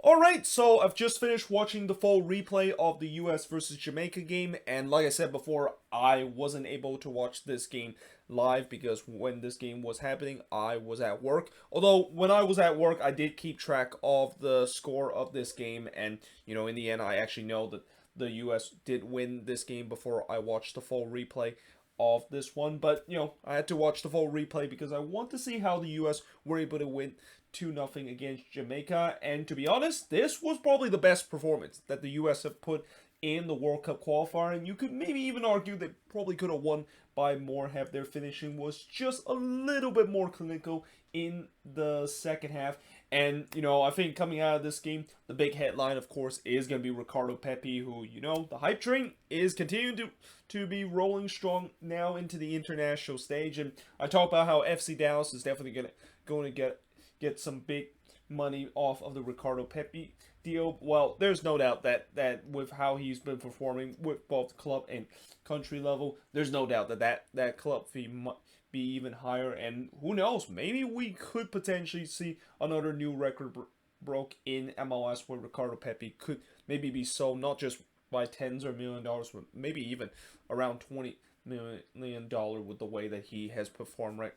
Alright, so I've just finished watching the full replay of the US versus Jamaica game, and like I said before, I wasn't able to watch this game live because when this game was happening, I was at work. Although, when I was at work, I did keep track of the score of this game, and, in the end, I actually know that the US did win this game before I watched the full replay of this one. But, I had to watch the full replay because I want to see how the US were able to win 2-0 against Jamaica. And to be honest, this was probably the best performance that the US have put in the World Cup qualifier. And you could maybe even argue they probably could have won by more had their finishing was just a little bit more clinical in the second half. And, I think coming out of this game, the big headline, of course, is going to be Ricardo Pepi, who, the hype train is continuing to be rolling strong now into the international stage. And I talk about how FC Dallas is definitely going to get some big money off of the Ricardo Pepi deal. Well, there's no doubt that with how he's been performing with both club and country level, there's no doubt that club fee might be even higher. And who knows, maybe we could potentially see another new record broke in MLS where Ricardo Pepi could maybe be sold not just by tens or $1 million, but maybe even around $20 million with the way that he has performed right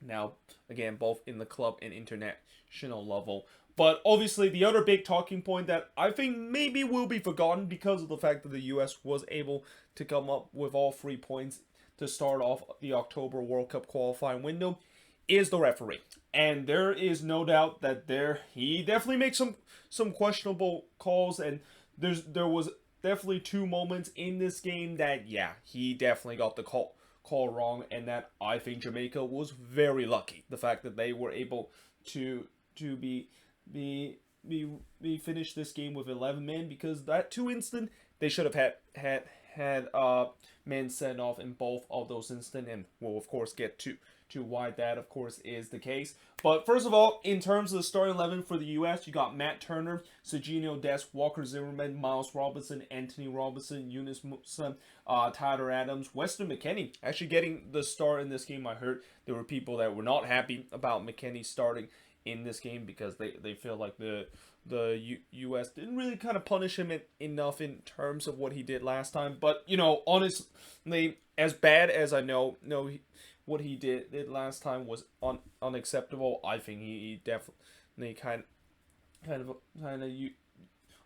now, again, both in the club and international level. But obviously, the other big talking point that I think maybe will be forgotten because of the fact that the US was able to come up with all 3 points to start off the October World Cup qualifying window is the referee. And there is no doubt that he definitely makes some questionable calls, and there was definitely 2 moments in this game that he definitely got the call wrong, and that I think Jamaica was very lucky. The fact that they were able to finish this game with 11 men, because that 2 instant they should have had men sent off in both of those instants, and we'll of course get to why that of course is the case. But first of all, in terms of the starting 11 for the US, you got Matt Turner, Serginho Dest, Walker Zimmerman, Miles Robinson, Anthony Robinson, Yunus Musa, Tyler Adams, Weston McKennie actually getting the start in this game. I heard there were people that were not happy about McKennie starting in this game because they feel like the US didn't really kind of punish him enough in terms of what he did last time. But, honestly, as bad as I know what he did last time was unacceptable. I think he definitely kind of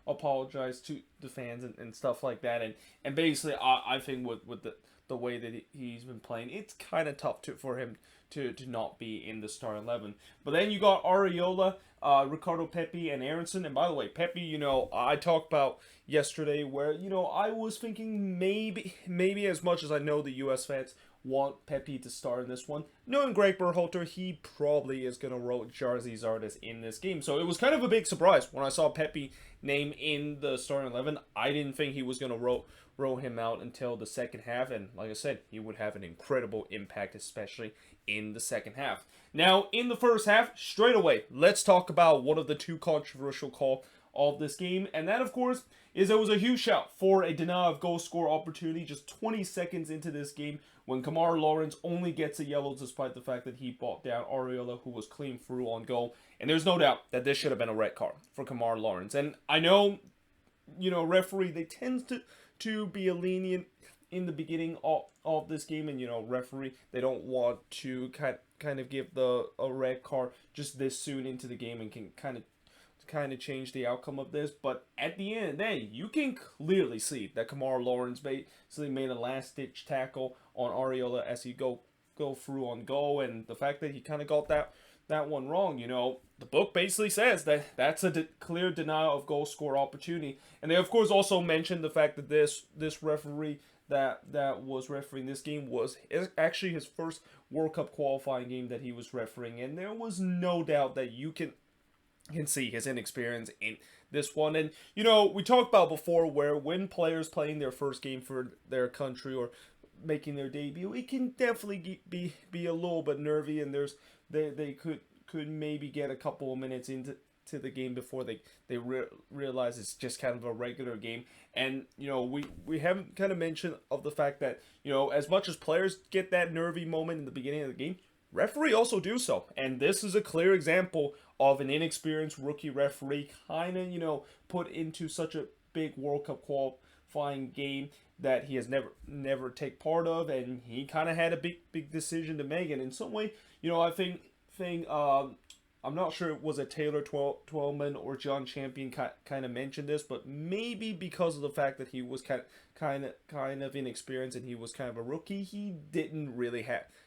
apologized to the fans and stuff like that. And basically, I think with the way that he's been playing, it's kind of tough for him to not be in the starting 11. But then you got Areola, Ricardo Pepi, and Aronson. And by the way, Pepi, I talked about yesterday where, I was thinking maybe as much as I know the US fans want Pepi to start in this one, knowing Greg Berhalter, he probably is going to roll Jarzy Zardes in this game. So it was kind of a big surprise when I saw Pepi name in the starting 11. I didn't think he was going to roll him out until the second half, and like I said, he would have an incredible impact, especially in the second half. Now, in the first half, straight away, let's talk about one of the 2 controversial calls of this game, and that, of course, is there was a huge shout for a denial of goal score opportunity just 20 seconds into this game when Kamar Lawrence only gets a yellow despite the fact that he brought down Areola, who was clean through on goal. And there's no doubt that this should have been a red card for Kamar Lawrence. And I know, referee, they tend to be a lenient in the beginning of this game, and referee, they don't want to kind of give a red card just this soon into the game and can kind of change the outcome of this. But at the end of the day, you can clearly see that Kamar Lawrence basically made a last-ditch tackle on Areola as he go through on goal, and the fact that he kind of got that one wrong, the book basically says that that's a clear denial of goal score opportunity. And they of course also mentioned the fact that this referee that was refereeing this game was actually his first World Cup qualifying game that he was refereeing, and there was no doubt that you can see his inexperience in this one. And we talked about before where when players playing their first game for their country or making their debut, it can definitely be a little bit nervy, and they could maybe get a couple of minutes into the game before they realize it's just kind of a regular game. And we haven't kind of mentioned of the fact that as much as players get that nervy moment in the beginning of the game, referee also do so. And this is a clear example of an inexperienced rookie referee kind of, put into such a big World Cup qualifying game that he has never take part of, and he kind of had a big decision to make. And in some way, I think I'm not sure it was a Taylor Twellman or John Champion kind of mentioned this, but maybe because of the fact that he was kind of inexperienced and he was kind of a rookie, he didn't really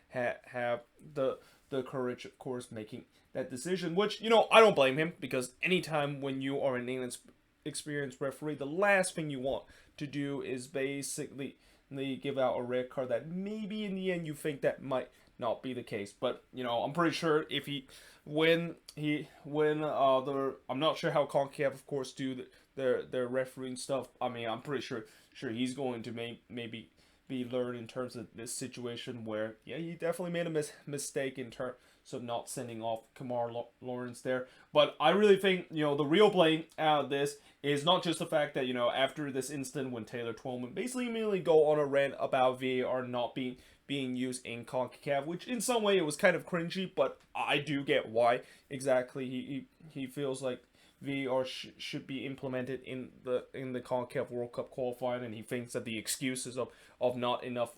have the courage, of course, making that decision. Which I don't blame him, because anytime when you are an inexperienced referee, the last thing you want to do is basically give out a red card that maybe in the end you think that might not be the case. But I'm pretty sure if he when I'm not sure how CONCACAF of course do their refereeing stuff. I mean, I'm pretty sure he's going to maybe be learned in terms of this situation where he definitely made a mistake in terms of not sending off Kamar Lawrence there. But I really think the real blame out of this is not just the fact that after this incident when Taylor Twellman basically immediately go on a rant about VAR not being used in CONCACAF, which in some way it was kind of cringy, but I do get why exactly he feels like VAR should be implemented in the CONCACAF World Cup qualifying, and he thinks that the excuses of not enough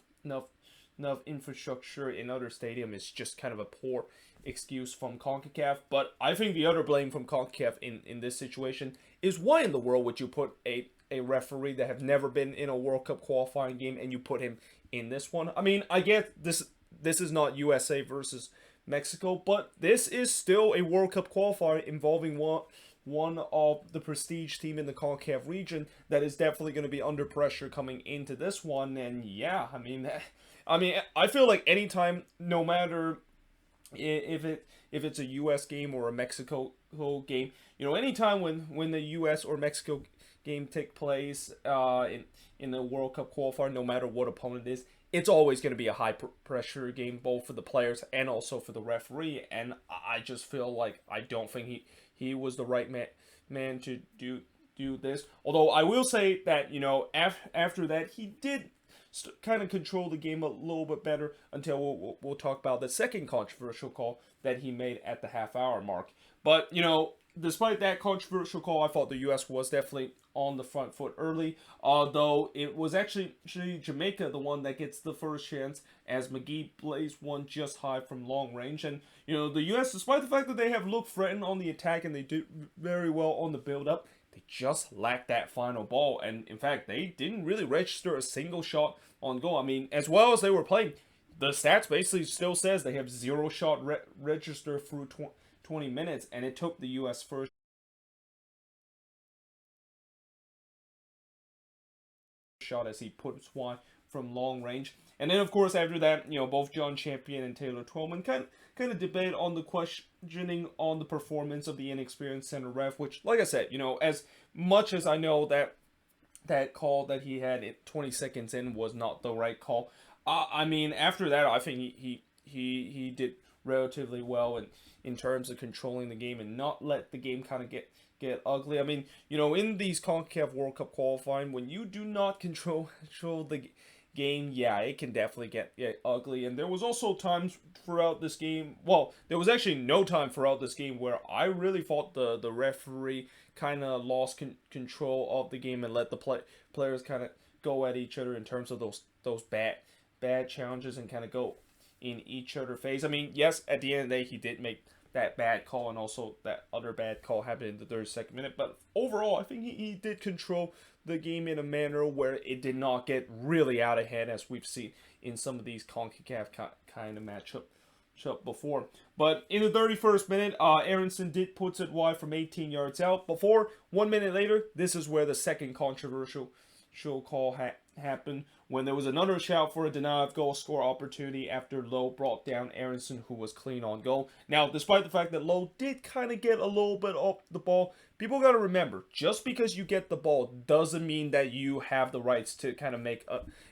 infrastructure in other stadium is just kind of a poor excuse from CONCACAF. But I think the other blame from CONCACAF in this situation is, why in the world would you put a referee that have never been in a World Cup qualifying game and you put him in this one? I mean, I get this is not USA versus Mexico, but this is still a World Cup qualifier involving one of the prestige team in the CONCACAF region that is definitely going to be under pressure coming into this one. And I feel like anytime, no matter if it's a U.S. game or a Mexico game, anytime when the U.S. or Mexico game take place in the World Cup qualifier, no matter what opponent it is, it's always going to be a high pressure game, both for the players and also for the referee. And I just feel like I don't think he was the right man to do this. Although I will say that after that he did kind of control the game a little bit better until we'll talk about the second controversial call that he made at the half-hour mark. But despite that controversial call, I thought the U.S. was definitely on the front foot early, though it was actually Jamaica the one that gets the first chance as McGee plays one just high from long range. And the U.S., despite the fact that they have looked threatened on the attack and they did very well on the build-up, they just lacked that final ball. And in fact, they didn't really register a single shot on goal. I mean, as well as they were playing, the stats basically still says they have 0 shot register through 20 minutes, and it took the U.S. first shot as he puts one from long range. And then of course after that, both John Champion and Taylor Twellman kind of debate on the questioning on the performance of the inexperienced center ref, which, like I said, as much as I know that call that he had 20 seconds in was not the right call, I mean, after that I think he did relatively well in terms of controlling the game and not let the game kind of get ugly. I mean, in these CONCACAF World Cup qualifying, when you do not control the game, it can definitely get ugly. And there was also times throughout this game, well, there was actually no time throughout this game where I really thought the referee kind of lost control of the game and let the players kind of go at each other in terms of those bad challenges and kind of go in each other phase. I mean, yes, at the end of the day, he did make that bad call, and also that other bad call happened in the 32nd minute. But overall, I think he did control the game in a manner where it did not get really out of hand, as we've seen in some of these CONCACAF kind of matchup before. But in the 31st minute, Aronson did puts it wide from 18 yards out. Before 1 minute later, this is where the second controversial call happened, when there was another shout for a denied goal score opportunity after Lowe brought down Aronson, who was clean on goal. Now, despite the fact that Lowe did kind of get a little bit off the ball, people got to remember, just because you get the ball doesn't mean that you have the rights to kind of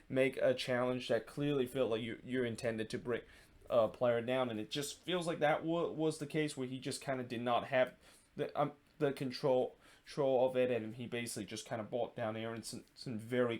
make a challenge that clearly felt like you're intended to bring a player down. And it just feels like that was the case, where he just kind of did not have the control of it, and he basically just kind of brought down Aronson very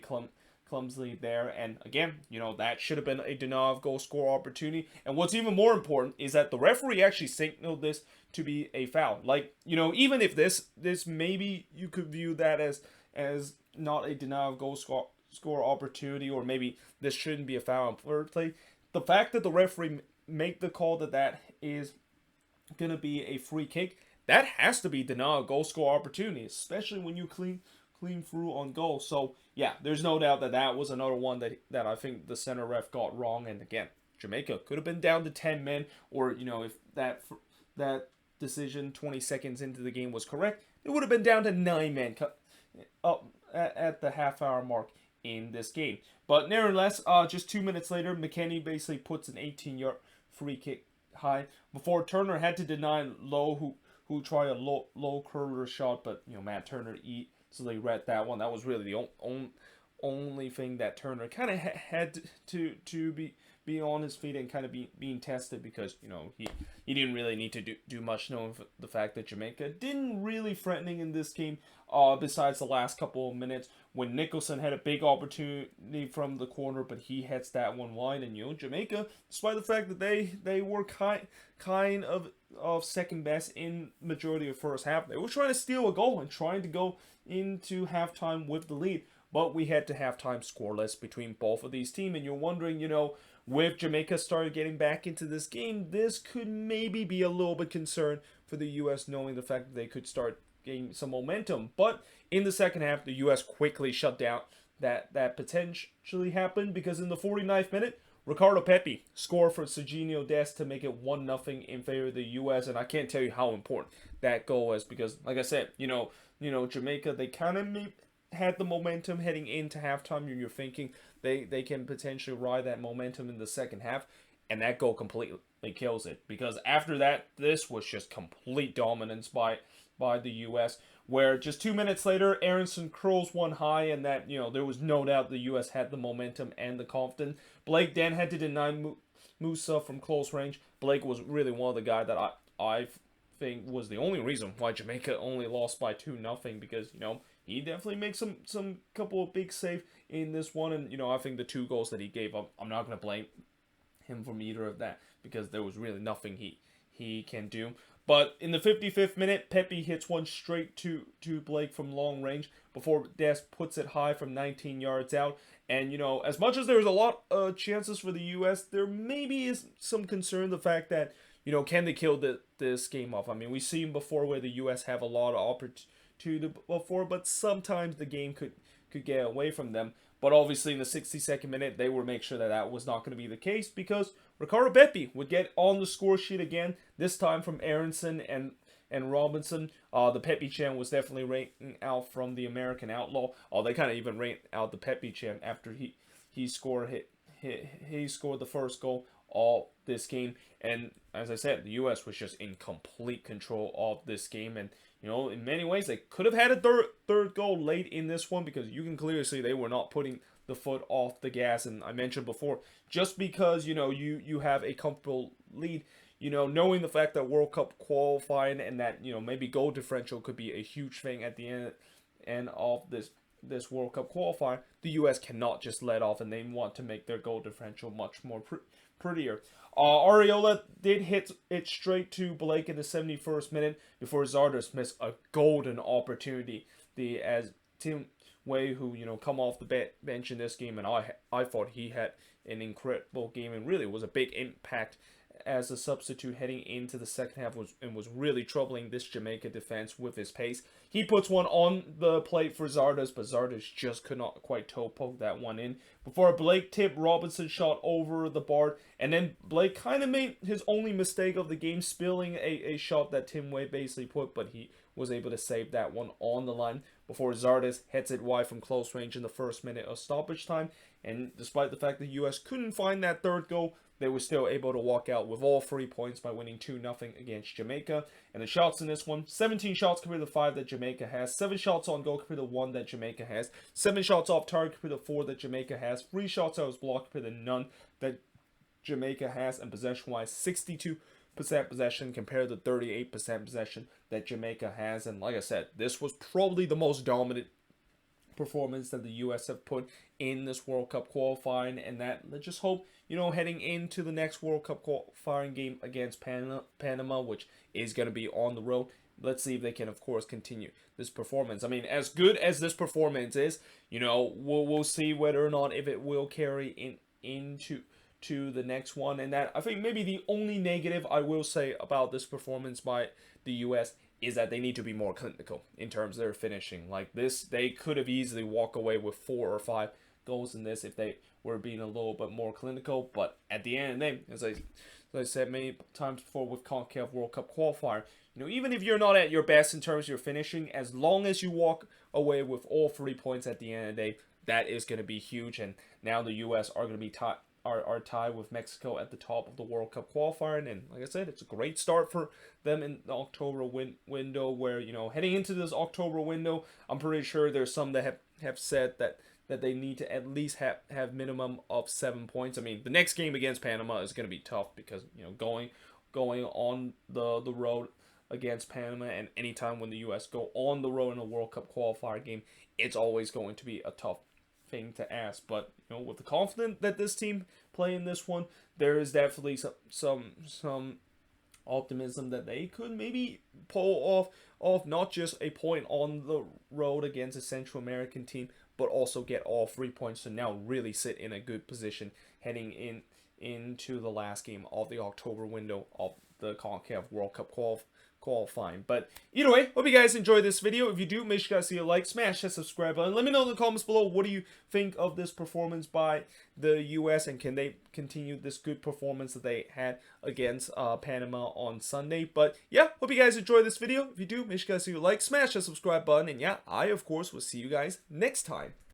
clumsily there. And again, that should have been a denial of goal score opportunity. And what's even more important is that the referee actually signaled this to be a foul. Like, even if this maybe you could view that as not a denial of goal score opportunity, or maybe this shouldn't be a foul on third play. The fact that the referee make the call that is going to be a free kick, that has to be denial of goal score opportunity, especially when you clean through on goal. So yeah, there's no doubt that was another one that I think the center ref got wrong. And again, Jamaica could have been down to 10 men, or if that decision 20 seconds into the game was correct, it would have been down to 9 men up at the half-hour mark in this game. But nevertheless, just 2 minutes later, McKennie basically puts an 18-yard free kick high before Turner had to deny Lowe, who tried a low curler shot, but Matt Turner easily read that one. That was really the only thing that Turner kind of had to be on his feet and kind of being tested, because he didn't really need to do much, knowing the fact that Jamaica didn't really threatening in this game, besides the last couple of minutes when Nicholson had a big opportunity from the corner, but he heads that one wide. And Jamaica, despite the fact that they were kind of second best in majority of first half, they were trying to steal a goal and trying to go into halftime with the lead. But we head to halftime scoreless between both of these teams, and you're wondering, with Jamaica started getting back into this game, this could maybe be a little bit concerned for the U.S., knowing the fact that they could start gaining some momentum. But in the second half, the U.S. quickly shut down that potentially happened, because in the 49th minute, Ricardo Pepi scored for Serginho Dest to make it 1-0 in favor of the U.S., and I can't tell you how important that goal was, because, like I said, Jamaica, they kind of had the momentum heading into halftime, and you're thinking they can potentially ride that momentum in the second half, and that goal completely kills it, because after that, this was just complete dominance by the U.S., where just 2 minutes later, Aronson curls one high, and that, there was no doubt the U.S. had the momentum and the confidence. Blake then had to deny Musa from close range. Blake was really one of the guys that I think was the only reason why Jamaica only lost by 2-0, because, he definitely makes some couple of big saves in this one. And, I think the 2 goals that he gave up, I'm not going to blame him from either of that, because there was really nothing he can do. But in the 55th minute, Pepe hits one straight to Blake from long range before Dest puts it high from 19 yards out. And, as much as there's a lot of chances for the U.S., there maybe is some concern the fact that, can they kill this game off? I mean, we've seen before where the U.S. have a lot of opportunity before, but sometimes the game could get away from them. But obviously in the 62nd minute, they would make sure that was not going to be the case, because Ricardo Pepi would get on the score sheet again, this time from Aronson and Robinson. The Pepi chant was definitely rating out from the American Outlaw. They kind of even rate out the Pepi chant after he scored he scored the first goal all this game. And as I said, the U.S. was just in complete control of this game, and in many ways, they could have had a third goal late in this one, because you can clearly see they were not putting the foot off the gas. And I mentioned before, just because, you have a comfortable lead, knowing the fact that World Cup qualifying and that, maybe goal differential could be a huge thing at the end of this World Cup qualifier, the U.S. cannot just let off, and they want to make their goal differential much more prettier. Ariola did hit it straight to Blake in the 71st minute before Zardes missed a golden opportunity. As Tim Way, who come off the bench in this game, and I thought he had an incredible game and really was a big impact as a substitute heading into the second half, was really troubling this Jamaica defense with his pace. He puts one on the plate for Zardes, but Zardes just could not quite toe poke that one in before Blake tipped Robinson shot over the bar, and then Blake kind of made his only mistake of the game, spilling a shot that Tim Way basically put, but he was able to save that one on the line before Zardes hits it wide from close range in the first minute of stoppage time. And despite the fact the U.S. couldn't find that third goal, they were still able to walk out with all 3 points by winning 2-0 against Jamaica. And the shots in this one, 17 shots compared to the 5 that Jamaica has, 7 shots on goal compared to 1 that Jamaica has, 7 shots off target compared to 4 that Jamaica has, 3 shots out was blocked compared to none that Jamaica has, and possession-wise, 62% possession compared to 38% possession that Jamaica has. And like I said, this was probably the most dominant performance that the U.S. have put in this World Cup qualifying, and that let's just hope, heading into the next World Cup qualifying game against Panama, which is going to be on the road. Let's see if they can, of course, continue this performance. I mean, as good as this performance is, we'll see whether or not if it will carry into the next one. And that, I think, maybe the only negative I will say about this performance by the U.S. is that they need to be more clinical in terms of their finishing. Like this, they could have easily walked away with 4 or 5 goals in this if they were being a little bit more clinical. But at the end of the day, as I said many times before with CONCACAF World Cup Qualifier, even if you're not at your best in terms of your finishing, as long as you walk away with all 3 points at the end of the day, that is going to be huge. And now the U.S. are going to be tied with Mexico at the top of the World Cup qualifier. And like I said, it's a great start for them in the October window, where, heading into this October window, I'm pretty sure there's some that have said that they need to at least have minimum of 7 points. I mean, the next game against Panama is going to be tough because, going on the road against Panama, and anytime when the U.S. go on the road in a World Cup qualifier game, it's always going to be a tough thing to ask. But with the confidence that this team play in this one, there is definitely some optimism that they could maybe pull off not just a point on the road against a Central American team, but also get all 3 points to now really sit in a good position heading into the last game of the October window of the CONCACAF World Cup qualifying. But either way, hope you guys enjoyed this video. If you do, make sure you guys see a like, smash that subscribe button. Let me know in the comments below, what do you think of this performance by the U.S. and can they continue this good performance that they had against Panama on Sunday? But yeah, hope you guys enjoyed this video. If you do, make sure you guys see a like, smash that subscribe button, and yeah, I of course will see you guys next time.